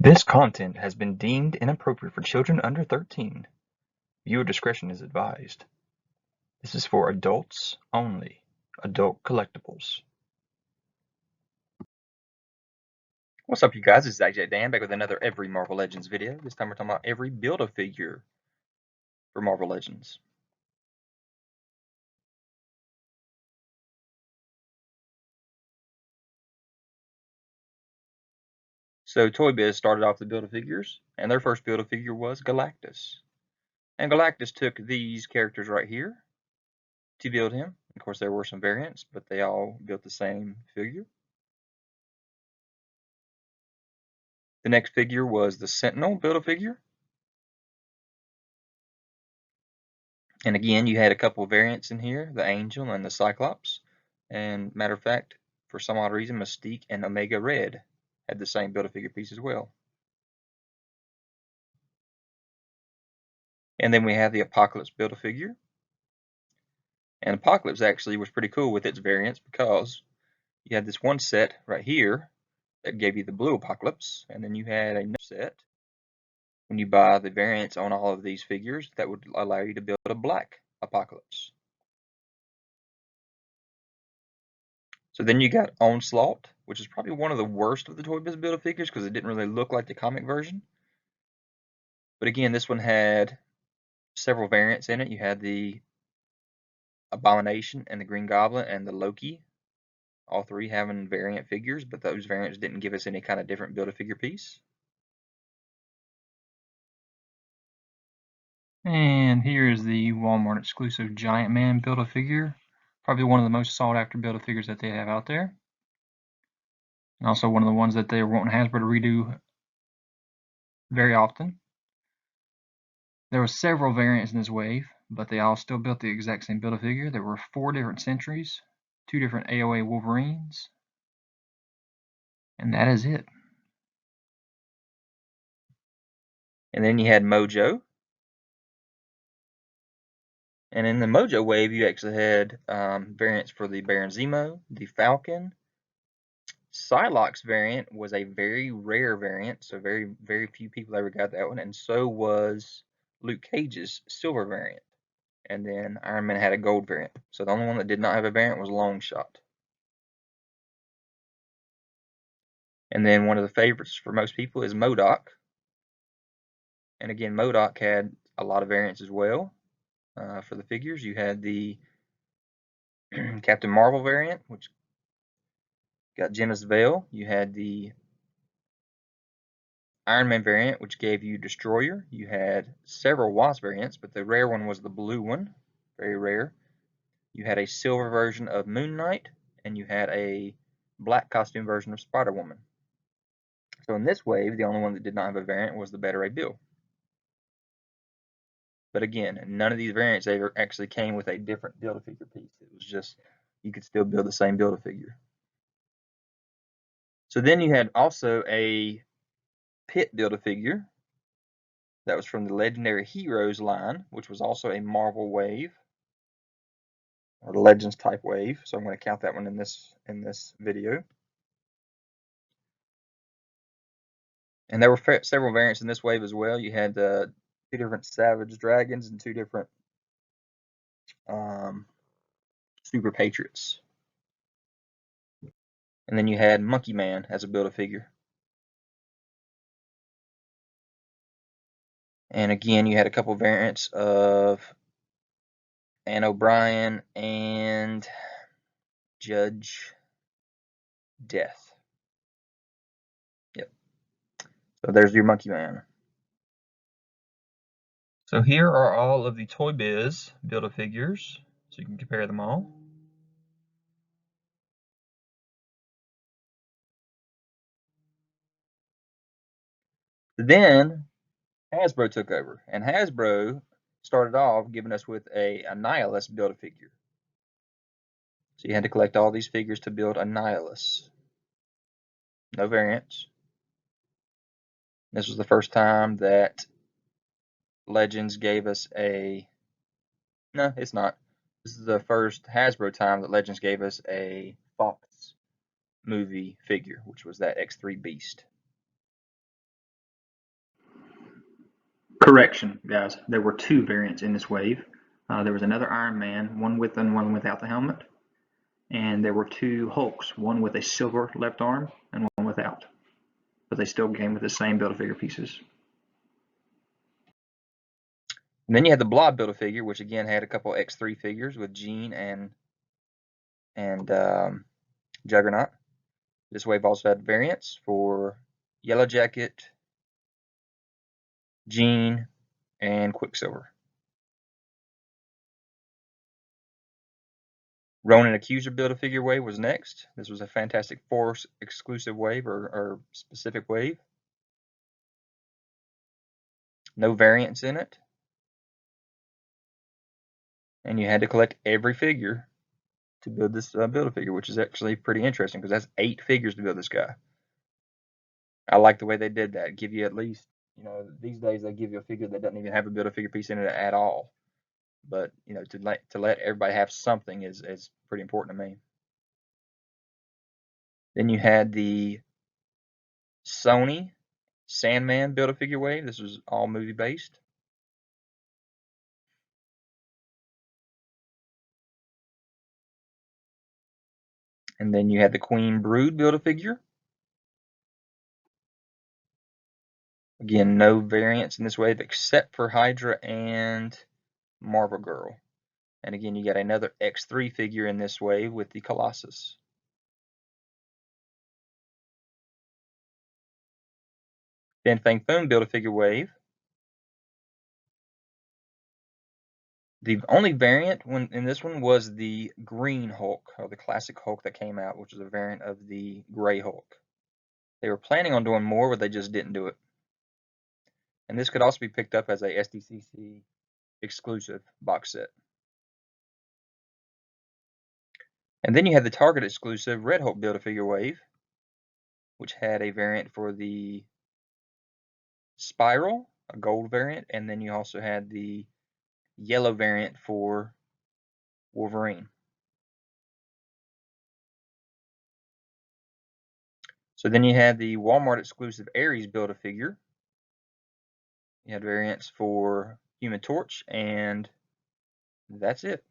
This content has been deemed inappropriate for children under 13. Viewer discretion is advised. This is for adults only. Adult collectibles. What's up, you guys? It's ZacJacDan back with another Every Marvel Legends video. This time we're talking about every Build-A-Figure for Marvel Legends. So Toybiz started off the Build-A-Figures, and their first Build-A-Figure was Galactus. And Galactus took these characters right here to build him. Of course, there were some variants, but they all built the same figure. The next figure was the Sentinel Build-A-Figure. And again, you had a couple of variants in here, the Angel and the Cyclops. And matter of fact, for some odd reason, Mystique and Omega Red had the same Build-A-Figure piece as well. And then we have the Apocalypse Build-A-Figure. And Apocalypse actually was pretty cool with its variants because you had this one set right here that gave you the blue Apocalypse, and then you had another set when you buy the variants on all of these figures that would allow you to build a black Apocalypse. So then you got Onslaught, which is probably one of the worst of the Toybiz Build-A-Figures because it didn't really look like the comic version. But again, this one had several variants in it. You had the Abomination and the Green Goblin and the Loki, all three having variant figures, but those variants didn't give us any kind of different Build-A-Figure piece. And here is the Walmart exclusive Giant Man Build-A-Figure. Probably one of the most sought after Build-A-Figures that they have out there. And also one of the ones that they're wanting Hasbro to redo very often. There were several variants in this wave, but they all still built the exact same Build-A-Figure. There were 4 different Sentries, 2 different AOA Wolverines, and that is it. And then you had Mojo. And in the Mojo wave, you actually had variants for the Baron Zemo, the Falcon. Psylocke's variant was a very rare variant, so very few people ever got that one, and so was Luke Cage's silver variant. And then Iron Man had a gold variant. So the only one that did not have a variant was Longshot. And then one of the favorites for most people is MODOK. And again, MODOK had a lot of variants as well for the figures. You had the Captain Marvel variant, which got Gemma's Veil. You had the Iron Man variant, which gave you Destroyer. You had several Wasp variants, but the rare one was the blue one, very rare. You had a silver version of Moon Knight, and you had a black costume version of Spider-Woman. So in this wave, the only one that did not have a variant was the Beta Ray Bill. But again, none of these variants ever actually came with a different Build-A-Figure piece. It was just, you could still build the same Build-A-Figure. So then you had also a Pitt Build-A-Figure that was from the Legendary Heroes line, which was also a Marvel wave, or Legends type wave. So I'm going to count that one in this video. And there were several variants in this wave as well. You had 2 different Savage Dragons and 2 different Super Patriots. And then you had Monkey Man as a Build-A-Figure. And again, you had a couple variants of Ann O'Brien and Judge Death. Yep. So there's your Monkey Man. So here are all of the Toybiz Build-A-Figures, so you can compare them all. Then Hasbro took over, and Hasbro started off giving us with a Annihilus Build-A-Figure. So you had to collect all these figures to build Annihilus. No variants. This was the first time that Legends gave us a... No, it's not. This is the first Hasbro time that Legends gave us a Fox movie figure, which was that X3 Beast. Correction, guys. There were two variants in this wave. There was another Iron Man, one with and one without the helmet. And there were two Hulks, one with a silver left arm and one without. But they still came with the same Build-A-Figure pieces. And then you had the Blob Build-A-Figure, which again had a couple X3 figures with Jean and Juggernaut. This wave also had variants for Yellow Jacket, Jean, and Quicksilver. Ronan the Accuser Build-A-Figure wave was next. This was a Fantastic Four exclusive wave or specific wave. No variants in it. And you had to collect every figure to build this Build-A-Figure, which is actually pretty interesting because that's 8 figures to build this guy. I like the way they did that. Give you at least, you know, these days they give you a figure that doesn't even have a Build-A-Figure piece in it at all. But, you know, to let everybody have something is pretty important to me. Then you had the Sony Sandman Build-A-Figure wave. This was all movie based. And then you had the Queen Brood Build-A-Figure. Again, no variants in this wave except for Hydra and Marvel Girl. And again, you got another X3 figure in this wave with the Colossus. Then Fang Foom Build-A-Figure wave. The only variant in this one was the Green Hulk, or the classic Hulk that came out, which is a variant of the Gray Hulk. They were planning on doing more, but they just didn't do it. And this could also be picked up as a SDCC exclusive box set. And then you had the Target exclusive Red Hulk Build-A-Figure wave, which had a variant for the Spiral, a gold variant, and then you also had the yellow variant for Wolverine. So then you had the Walmart exclusive Ares Build-A-Figure. You had variants for Human Torch, and that's it.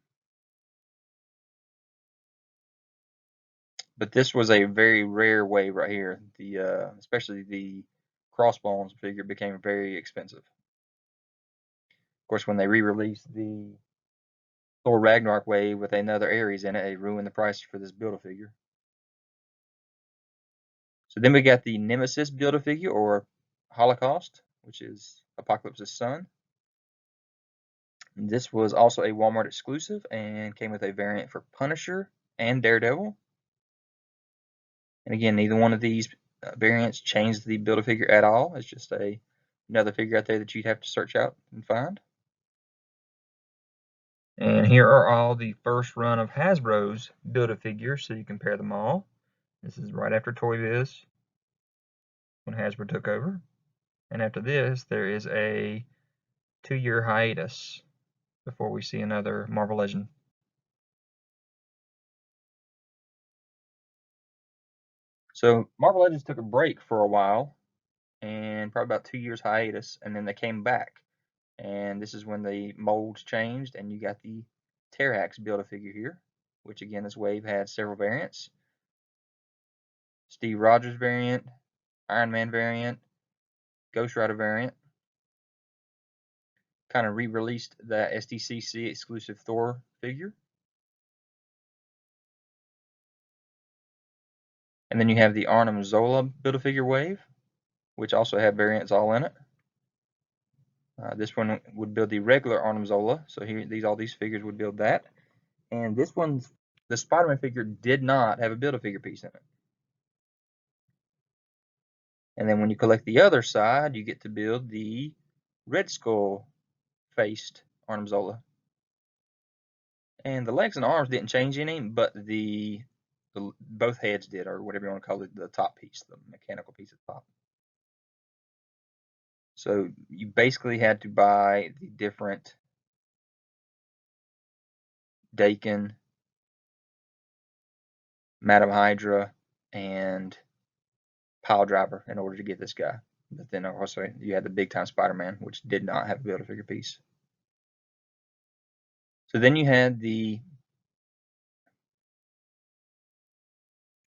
But this was a very rare wave right here. The especially the Crossbones figure became very expensive. Of course, when they re-released the Thor Ragnarok wave with another Ares in it, it ruined the price for this Build-A-Figure. So then we got the Nemesis Build-A-Figure, or Holocaust, which is Apocalypse's son. This was also a Walmart exclusive and came with a variant for Punisher and Daredevil. And again, neither one of these variants changed the Build-A-Figure at all. It's just another figure out there that you'd have to search out and find. And here are all the first run of Hasbro's Build-A-Figures, so you compare them all. This is right after Toybiz, when Hasbro took over. And after this, there is a 2-year hiatus before we see another Marvel Legend. So Marvel Legends took a break for a while, and probably about 2 years hiatus, and then they came back. And this is when the molds changed, and you got the Terrax Build-A-Figure here, which again, this wave had several variants. Steve Rogers variant, Iron Man variant, Ghost Rider variant. Kind of re-released the SDCC exclusive Thor figure. And then you have the Arnim Zola Build-A-Figure wave, which also had variants all in it. This one would build the regular Arnim Zola, so here all these figures would build that. And this one's, the Spider-Man figure did not have a Build-A-Figure piece in it. And then when you collect the other side, you get to build the Red Skull faced Arnim Zola. And the legs and arms didn't change any, but both heads did, or whatever you want to call it, the top piece, the mechanical piece at the top. So you basically had to buy the different Dakin, Madam Hydra, and Pile Driver in order to get this guy. But then also you had the big time Spider-Man, which did not have a Build-A-Figure piece. So then you had the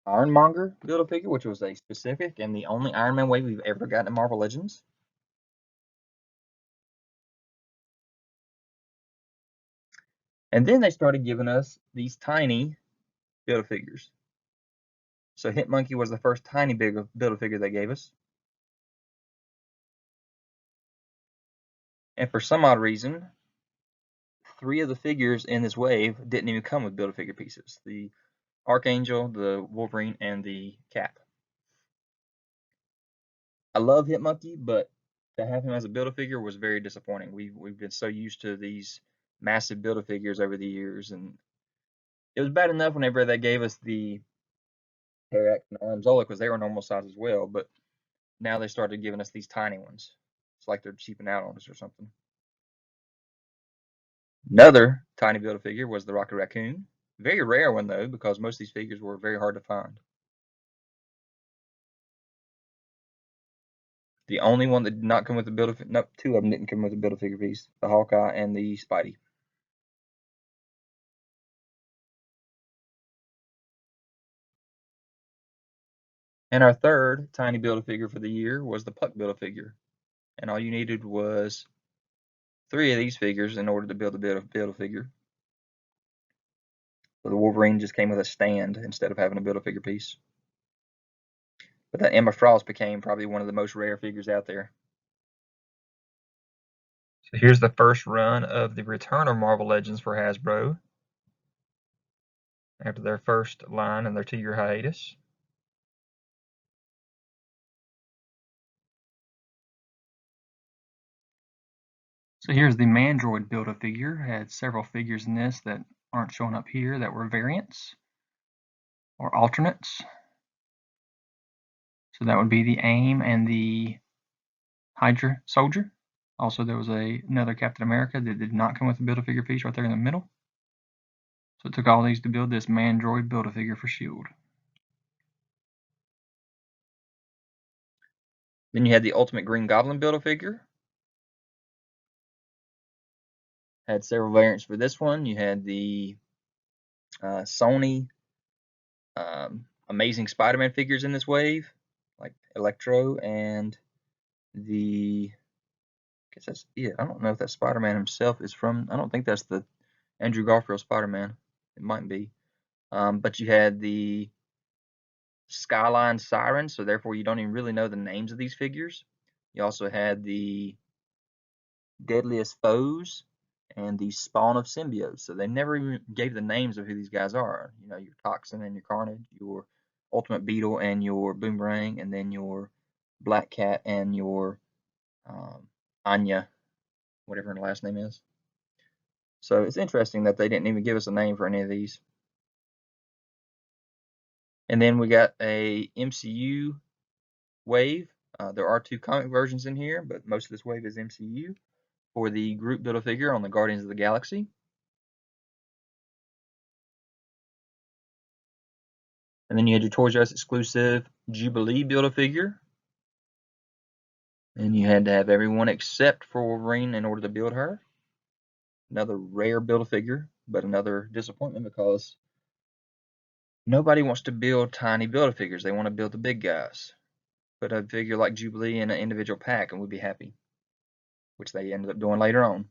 Ironmonger Build-A-Figure, which was a specific and the only Iron Man wave we've ever gotten in Marvel Legends. And then they started giving us these tiny Build-A-Figures. So Hitmonkey was the first tiny Build-A-Figure they gave us. And for some odd reason, 3 of the figures in this wave didn't even come with Build-A-Figure pieces. The Archangel, the Wolverine, and the Cap. I love Hitmonkey, but to have him as a Build-A-Figure was very disappointing. We've been so used to these massive Build-A-Figures over the years, and it was bad enough whenever they gave us the Terrax and Arnim Zola because they were normal size as well, but now they started giving us these tiny ones. It's like they're cheaping out on us or something. Another tiny Build-A-Figure was the Rocket Raccoon. Very rare one though, because most of these figures were very hard to find. The only one that did not come with a Build-A-Figure, nope, 2 of them didn't come with a Build-A-Figure piece. The Hawkeye and the Spidey. And our third tiny Build-A-Figure for the year was the Puck Build-A-Figure. And all you needed was 3 of these figures in order to build a Build-A-Figure. So the Wolverine just came with a stand instead of having a Build-A-Figure piece. But that Emma Frost became probably one of the most rare figures out there. So here's the first run of the Return of Marvel Legends for Hasbro after their first line and their 2-year hiatus. So here's the Mandroid Build-A-Figure. Had several figures in this that aren't showing up here that were variants or alternates. So that would be the AIM and the Hydra Soldier. Also, there was another Captain America that did not come with a Build-A-Figure piece right there in the middle. So it took all these to build this Mandroid Build-A-Figure for S.H.I.E.L.D. Then you had the Ultimate Green Goblin Build-A-Figure. Had several variants for this one. You had the Sony Amazing Spider-Man figures in this wave, like Electro and the, I guess that's it. I don't know if that Spider-Man himself is from, I don't think that's the Andrew Garfield Spider-Man. It might be. But you had the Skyline Siren, so therefore you don't even really know the names of these figures. You also had the Deadliest Foes and the Spawn of Symbiotes. So they never even gave the names of who these guys are. You know, your Toxin and your Carnage, your Ultimate Beetle and your Boomerang, and then your Black Cat and your Anya, whatever her last name is. So it's interesting that they didn't even give us a name for any of these. And then we got a MCU wave. There are 2 comic versions in here, but most of this wave is MCU for the Groot Build-A-Figure on the Guardians of the Galaxy. And then you had your Toys R Us exclusive Jubilee Build-A-Figure. And you had to have everyone except for Wolverine in order to build her. Another rare Build-A-Figure, but another disappointment because nobody wants to build tiny Build-A-Figures. They want to build the big guys. Put a figure like Jubilee in an individual pack and we'd be happy, which they ended up doing later on.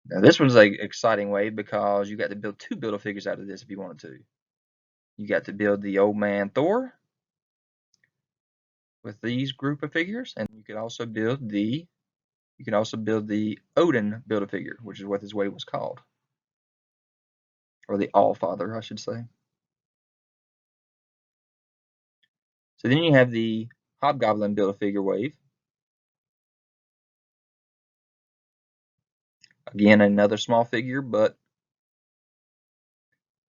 Now this was an exciting wave because you got to build 2 Build-A-Figures out of this if you wanted to. You got to build the Old Man Thor with these group of figures, and you could also build the Odin Build-A-Figure, which is what this wave was called, or the All-Father, I should say. So then you have the Hobgoblin Build-A-Figure wave. Again, another small figure, but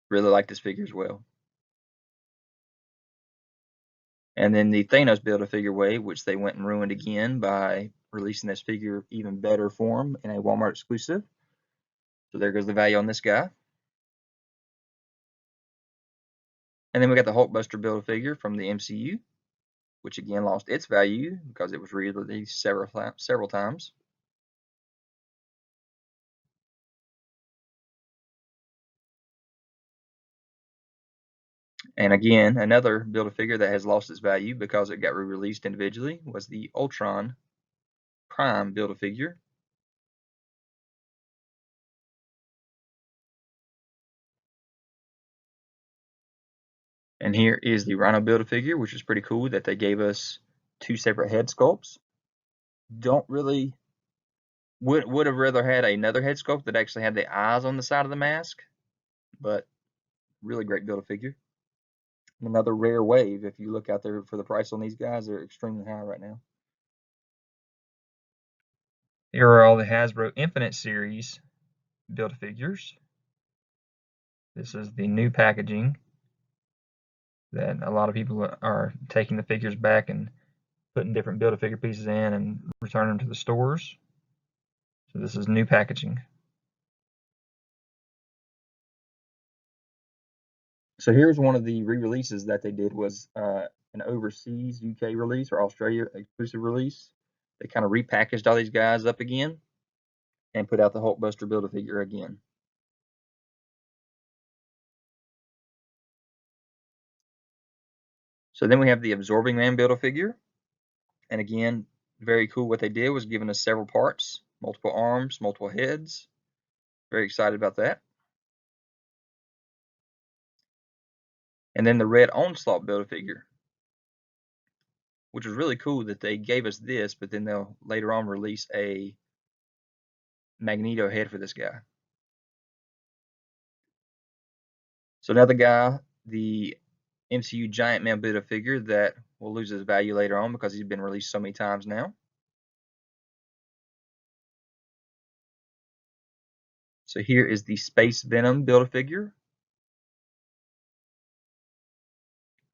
really like this figure as well. And then the Thanos Build-A-Figure wave, which they went and ruined again by releasing this figure even better form in a Walmart exclusive. So there goes the value on this guy. And then we got the Hulkbuster Build-A-Figure from the MCU. which again lost its value because it was re-released several times. And again, another Build-A-Figure that has lost its value because it got re-released individually was the Ultron Prime Build-A-Figure. And here is the Rhino Build-A-Figure, which is pretty cool that they gave us 2 separate head sculpts. Don't really would have rather had another head sculpt that actually had the eyes on the side of the mask, but really great Build-A-Figure. Another rare wave. If you look out there for the price on these guys, they're extremely high right now. Here are all the Hasbro Infinite Series Build-A-Figures. This is the new packaging that a lot of people are taking the figures back and putting different Build-A-Figure pieces in and returning them to the stores. So this is new packaging. So here's one of the re-releases that they did was an overseas UK release or Australia exclusive release. They kind of repackaged all these guys up again and put out the Hulkbuster Build-A-Figure again. So then we have the Absorbing Man Build-A-Figure. And again, very cool what they did was giving us several parts, multiple arms, multiple heads. Very excited about that. And then the red Onslaught Build-A-Figure, which was really cool that they gave us this, but then they'll later on release a Magneto head for this guy. So another guy, the MCU Giant Man Build-A-Figure that will lose his value later on because he's been released so many times now. So here is the Space Venom Build-A-Figure.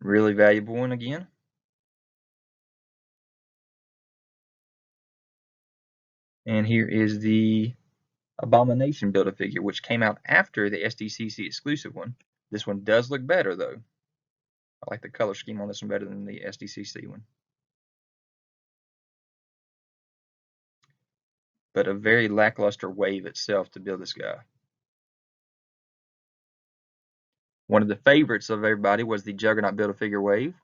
Really valuable one again. And here is the Abomination Build-A-Figure, which came out after the SDCC exclusive one. This one does look better though. I like the color scheme on this one better than the SDCC one. But a very lackluster wave itself to build this guy. One of the favorites of everybody was the Juggernaut Build-A-Figure wave.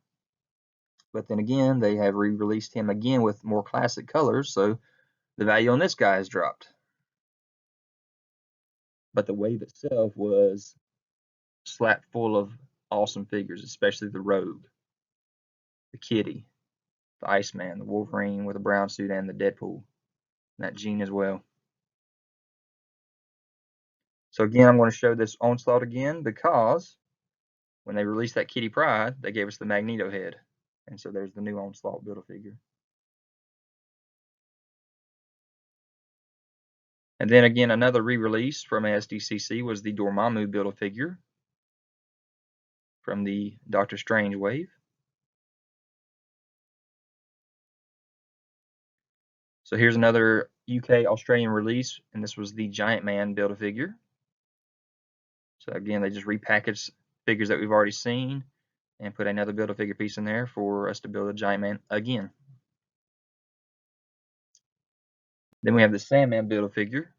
But then again, they have re-released him again with more classic colors, so the value on this guy has dropped. But the wave itself was slap full of awesome figures, especially the Rogue, the Kitty, the Iceman, the Wolverine with a brown suit, and the Deadpool, and that Jean as well. So again, I'm going to show this Onslaught again because when they released that Kitty Pryde, they gave us the Magneto head. And so there's the new Onslaught Build-A-Figure. And then again, another re-release from SDCC was the Dormammu Build-A-Figure from the Doctor Strange wave. So here's another UK Australian release, and this was the Giant Man Build-A-Figure. So again, they just repackaged figures that we've already seen and put another Build-A-Figure piece in there for us to build a Giant Man again. Then we have the Sandman Build-A-Figure.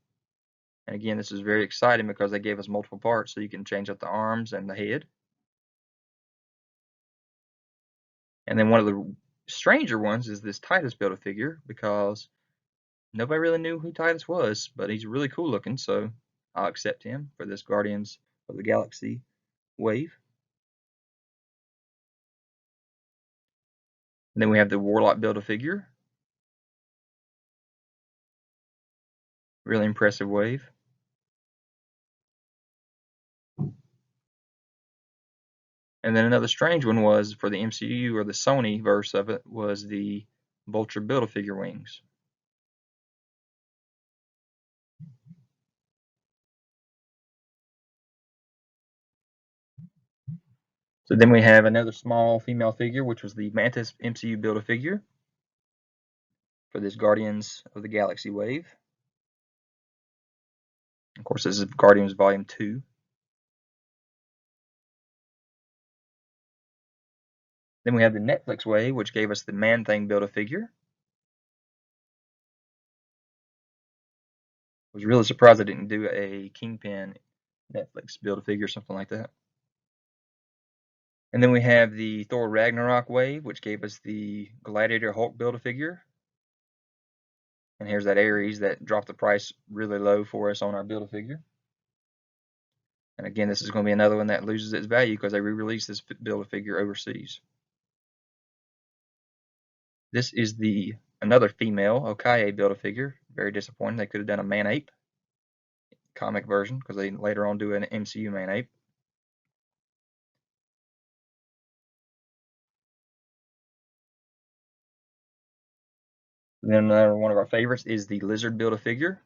And again, this is very exciting because they gave us multiple parts so you can change out the arms and the head. And then one of the stranger ones is this Titus Build-A-Figure because nobody really knew who Titus was, but he's really cool looking, so I'll accept him for this Guardians of the Galaxy wave. And then we have the Warlock Build-A-Figure. Really impressive wave. And then another strange one was for the MCU or the Sony verse of it was the Vulture Build-A-Figure wings. So then we have another small female figure, which was the Mantis MCU Build-A-Figure for this Guardians of the Galaxy wave. Of course, this is Guardians Volume 2. Then we have the Netflix wave, which gave us the Man-Thing Build-A-Figure. Was really surprised I didn't do a Kingpin Netflix Build-A-Figure, something like that. And then we have the Thor Ragnarok wave, which gave us the Gladiator Hulk Build-A-Figure. And here's that Ares that dropped the price really low for us on our Build-A-Figure. And again, this is going to be another one that loses its value because they re-released this Build-A-Figure overseas. This is another female Okaye Build-A-Figure. Very disappointing. They could have done a Man-Ape comic version because they later on do an MCU Man-Ape. And then another one of our favorites is the Lizard Build-A-Figure.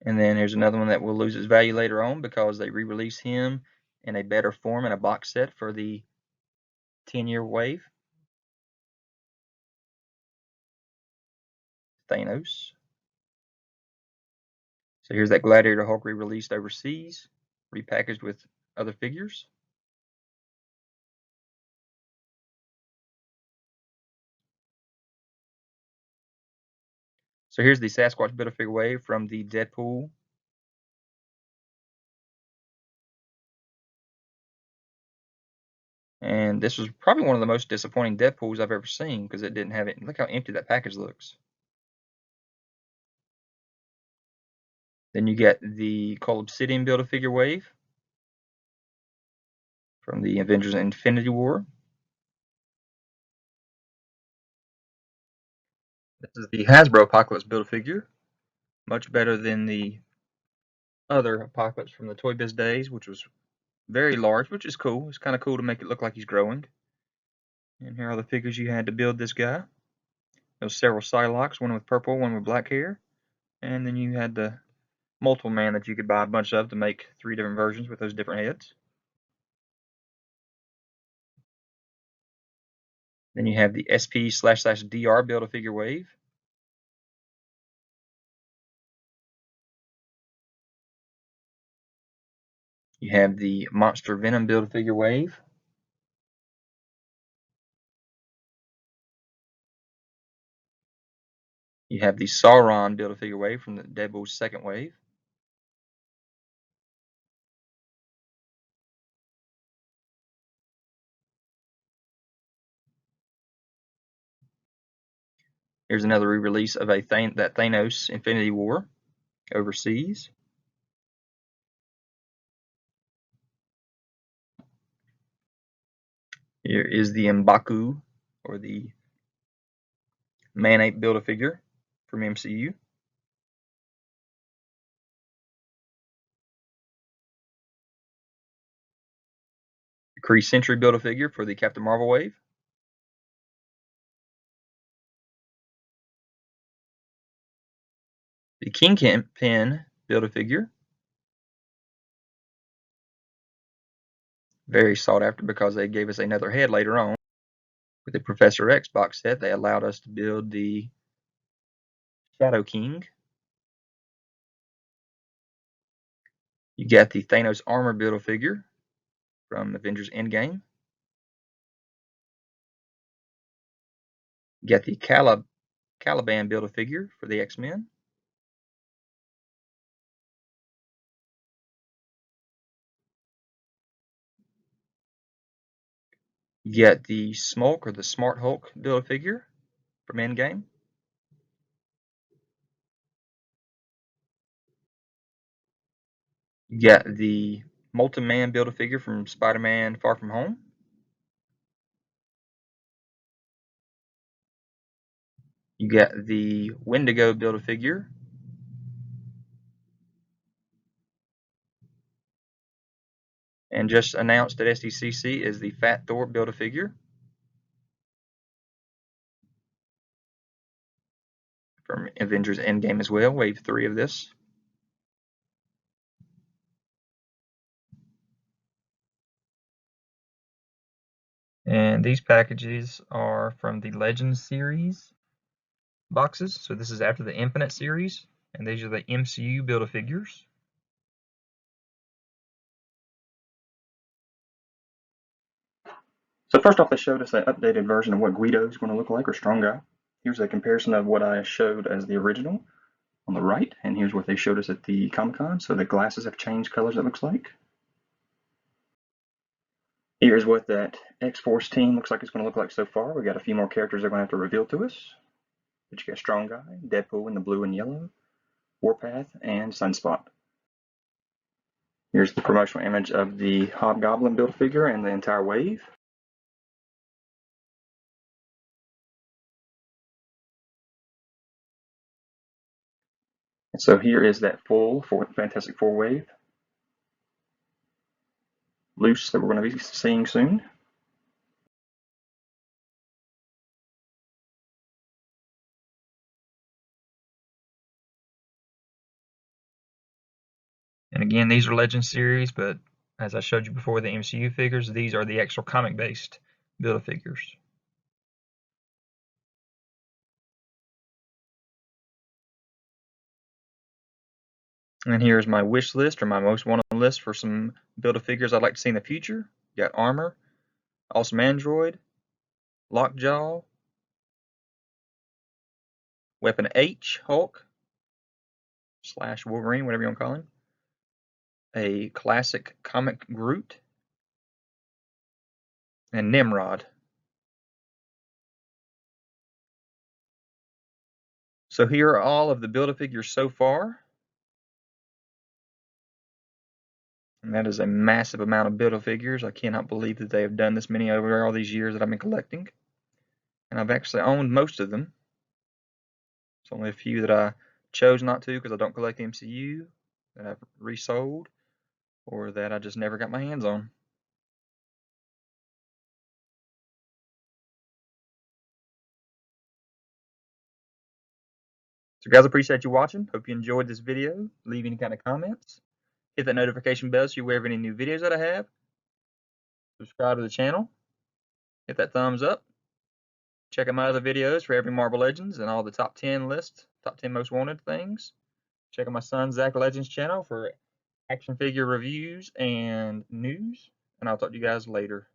And then here's another one that will lose its value later on because they re-release him in a better form in a box set for the 10-year wave. Thanos. So here's that Gladiator Hulk re-released overseas, repackaged with other figures. So here's the Sasquatch Build-A-Figure wave from the Deadpool. And this was probably one of the most disappointing Deadpools I've ever seen because it didn't have it. Look how empty that package looks. Then you get the Cull Obsidian Build-A-Figure wave from the Avengers Infinity War. This is the Hasbro Apocalypse Build-A-Figure. Much better than the other Apocalypse from the Toybiz days, which was very large, which is cool. It's kind of cool to make it look like he's growing. And here are the figures you had to build this guy. There was several Psylocks, one with purple, one with black hair. And then you had the multiple man that you could buy a bunch of to make 3 different versions with those different heads. Then you have the SP//DR Build-A-Figure wave. You have the Monster Venom Build-A-Figure wave. You have the Sauron Build-A-Figure wave from the Deadpool's second wave. Here's another re-release of that Thanos Infinity War overseas. Here is the M'Baku, or the Man-Ape Build-A-Figure from MCU. The Kree Sentry Build-A-Figure for the Captain Marvel wave. The Kingpin Build-A-Figure. Very sought after because they gave us another head later on. With the Professor X box set, they allowed us to build the Shadow King. You got the Thanos Armor Build-A-Figure from Avengers Endgame. You got the Caliban Build-A-Figure for the X-Men. You got the Smolk, or the Smart Hulk Build-A-Figure from Endgame. You got the Molten Man Build-A-Figure from Spider-Man Far From Home. You got the Wendigo Build-A-Figure. And just announced at SDCC is the Fat Thor Build-A-Figure from Avengers Endgame as well, Wave 3 of this. And these packages are from the Legends series boxes. So this is after the Infinite series, and these are the MCU Build-A-Figures. So first off, they showed us an updated version of what Guido is going to look like, or Strong Guy. Here's a comparison of what I showed as the original on the right, and here's what they showed us at the Comic-Con. So the glasses have changed colors, it looks like. Here's what that X-Force team looks like it's going to look like so far. We got a few more characters they're going to have to reveal to us. But you got Strong Guy, Deadpool in the blue and yellow, Warpath, and Sunspot. Here's the promotional image of the Hobgoblin Build-A-Figure and the entire wave. And so here is that full Fantastic Four wave loose that we're going to be seeing soon. And again, these are Legend series, but as I showed you before, the MCU figures, these are the actual comic-based Build-A-Figures. And here's my wish list, or my most wanted list for some Build-A-Figures I'd like to see in the future. You got Armor, Awesome Mandroid, Lockjaw, Weapon H, Hulk, / Wolverine, whatever you want to call him, a classic comic Groot, and Nimrod. So here are all of the Build-A-Figures so far. And that is a massive amount of Build-A-Figures. I cannot believe that they have done this many over all these years that I've been collecting. And I've actually owned most of them. There's only a few that I chose not to because I don't collect the MCU, that I've resold, or that I just never got my hands on. So guys, I appreciate you watching. Hope you enjoyed this video. Leave any kind of comments. Hit that notification bell so you're aware of any new videos that I have. Subscribe to the channel. Hit that thumbs up. Check out my other videos for every Marvel Legends and all the top 10 lists, top 10 most wanted things. Check out my son ZacLegends channel for action figure reviews and news. And I'll talk to you guys later.